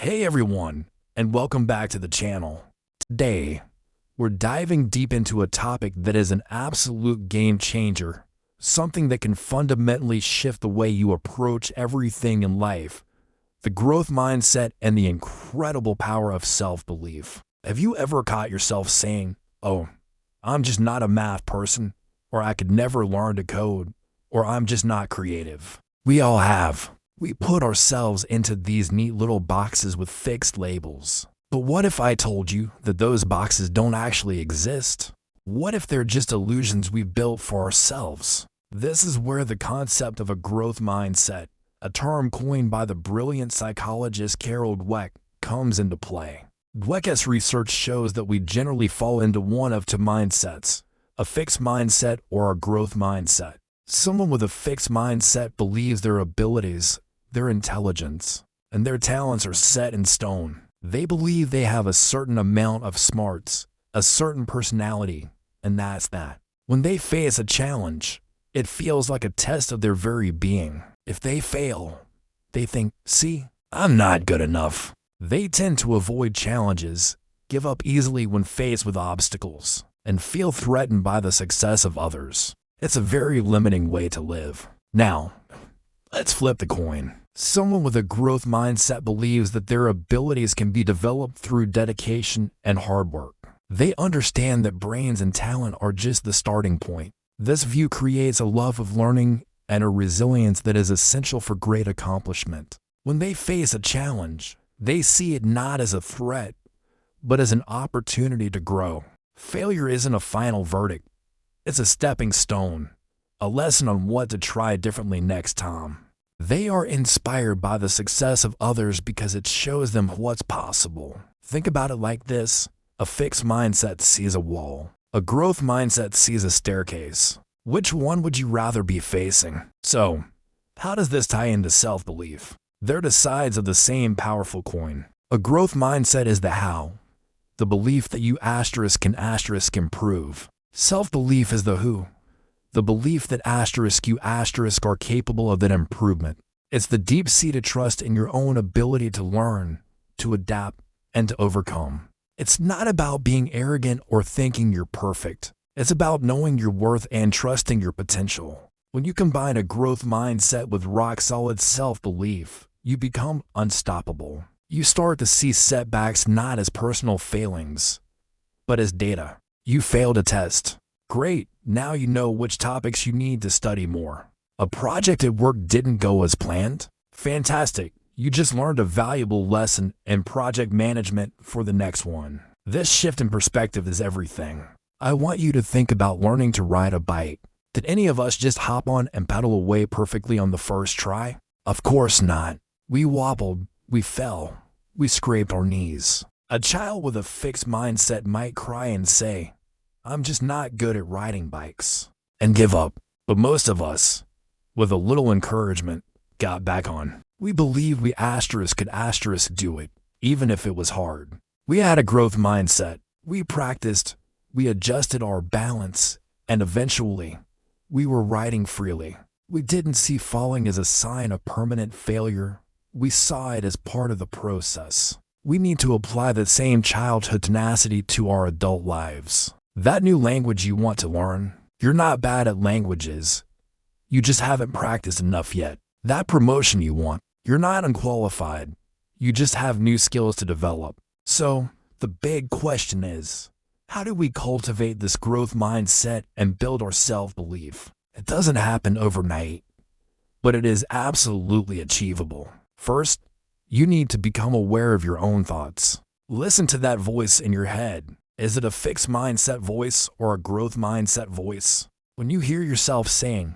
Hey everyone, and welcome back to the channel. Today, we're diving deep into a topic that is an absolute game changer, something that can fundamentally shift the way you approach everything in life, the growth mindset and the incredible power of self-belief. Have you ever caught yourself saying, "Oh, I'm just not a math person," or "I could never learn to code," or "I'm just not creative"? We all have. We put ourselves into these neat little boxes with fixed labels. But what if I told you that those boxes don't actually exist? What if they're just illusions we've built for ourselves? This is where the concept of a growth mindset, a term coined by the brilliant psychologist Carol Dweck, comes into play. Dweck's research shows that we generally fall into one of two mindsets, a fixed mindset or a growth mindset. Someone with a fixed mindset believes their abilities, their intelligence, and their talents are set in stone. They believe they have a certain amount of smarts, a certain personality, and that's that. When they face a challenge, it feels like a test of their very being. If they fail, they think, "See, I'm not good enough." They tend to avoid challenges, give up easily when faced with obstacles, and feel threatened by the success of others. It's a very limiting way to live. Now, let's flip the coin. Someone with a growth mindset believes that their abilities can be developed through dedication and hard work. They understand that brains and talent are just the starting point. This view creates a love of learning and a resilience that is essential for great accomplishment. When they face a challenge, they see it not as a threat, but as an opportunity to grow. Failure isn't a final verdict. It's a stepping stone, a lesson on what to try differently next time. They are inspired by the success of others because it shows them what's possible. Think about it like this. A fixed mindset sees a wall. A growth mindset sees a staircase. Which one would you rather be facing? So, how does this tie into self-belief? They're the sides of the same powerful coin. A growth mindset is the how, the belief that you can improve. Self-belief is the who, the belief that you are capable of that improvement. It's the deep-seated trust in your own ability to learn, to adapt, and to overcome. It's not about being arrogant or thinking you're perfect. It's about knowing your worth and trusting your potential. When you combine a growth mindset with rock-solid self-belief, you become unstoppable. You start to see setbacks not as personal failings, but as data. You failed a test. Great, now you know which topics you need to study more. A project at work didn't go as planned? Fantastic, you just learned a valuable lesson in project management for the next one. This shift in perspective is everything. I want you to think about learning to ride a bike. Did any of us just hop on and pedal away perfectly on the first try? Of course not. We wobbled, we fell, we scraped our knees. A child with a fixed mindset might cry and say, "I'm just not good at riding bikes," and give up. But most of us, with a little encouragement, got back on. We believe we could do it, even if it was hard. We had a growth mindset. We practiced, we adjusted our balance, and eventually, we were riding freely. We didn't see falling as a sign of permanent failure. We saw it as part of the process. We need to apply the same childhood tenacity to our adult lives. That new language you want to learn, you're not bad at languages. You just haven't practiced enough yet. That promotion you want, you're not unqualified. You just have new skills to develop. So, the big question is, how do we cultivate this growth mindset and build our self-belief? It doesn't happen overnight, but it is absolutely achievable. First, you need to become aware of your own thoughts. Listen to that voice in your head. Is it a fixed mindset voice or a growth mindset voice? When you hear yourself saying,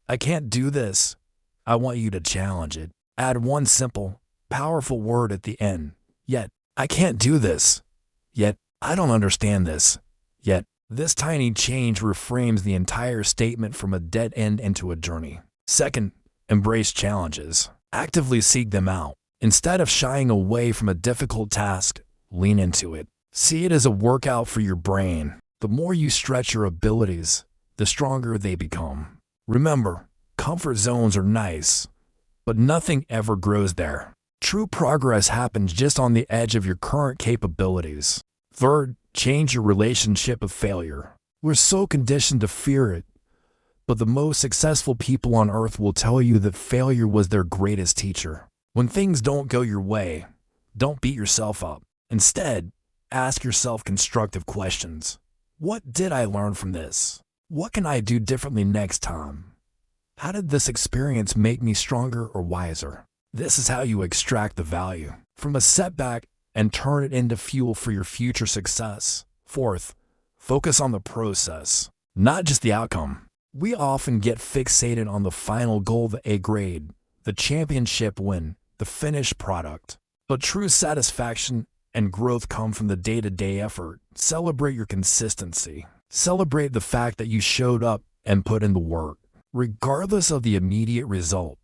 "I can't do this," I want you to challenge it. Add one simple, powerful word at the end. Yet, I can't do this. Yet, I don't understand this. Yet, this tiny change reframes the entire statement from a dead end into a journey. Second, embrace challenges. Actively seek them out. Instead of shying away from a difficult task, lean into it. See it as a workout for your brain. The more you stretch your abilities, the stronger they become. Remember, comfort zones are nice, but nothing ever grows there. True progress happens just on the edge of your current capabilities. Third, change your relationship with failure. We're so conditioned to fear it, but the most successful people on earth will tell you that failure was their greatest teacher. When things don't go your way, don't beat yourself up. Instead, ask yourself constructive questions. What did I learn from this? What can I do differently next time? How did this experience make me stronger or wiser? This is how you extract the value from a setback and turn it into fuel for your future success. Fourth, focus on the process, not just the outcome. We often get fixated on the final goal, the A grade, the championship win, the finished product. But true satisfaction and growth come from the day-to-day effort. Celebrate your consistency. Celebrate the fact that you showed up and put in the work, regardless of the immediate result.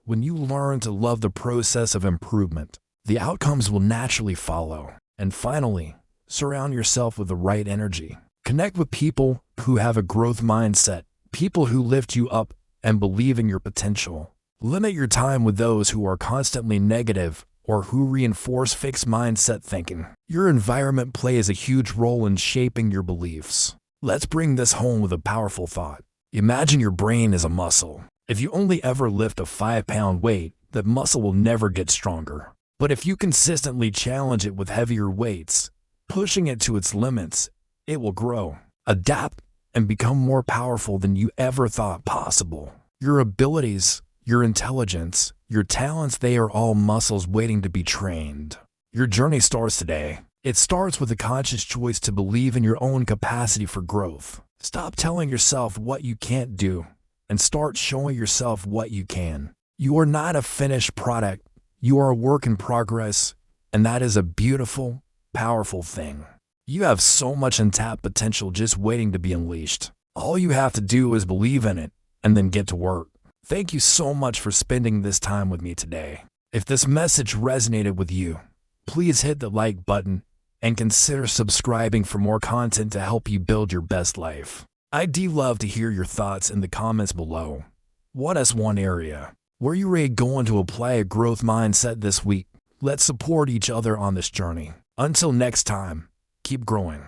When you learn to love the process of improvement, the outcomes will naturally follow. And finally, surround yourself with the right energy. Connect with people who have a growth mindset, people who lift you up and believe in your potential. Limit your time with those who are constantly negative or who reinforce fixed mindset thinking. Your environment plays a huge role in shaping your beliefs. Let's bring this home with a powerful thought. Imagine your brain is a muscle. If you only ever lift a 5-pound weight, that muscle will never get stronger. But if you consistently challenge it with heavier weights, pushing it to its limits, it will grow, adapt, and become more powerful than you ever thought possible. Your abilities, your intelligence, your talents, they are all muscles waiting to be trained. Your journey starts today. It starts with a conscious choice to believe in your own capacity for growth. Stop telling yourself what you can't do and start showing yourself what you can. You are not a finished product. You are a work in progress, and that is a beautiful, powerful thing. You have so much untapped potential just waiting to be unleashed. All you have to do is believe in it and then get to work. Thank you so much for spending this time with me today. If this message resonated with you, please hit the like button and consider subscribing for more content to help you build your best life. I do love to hear your thoughts in the comments below. What is one area where you're ready going to apply a growth mindset this week? Let's support each other on this journey. Until next time, keep growing.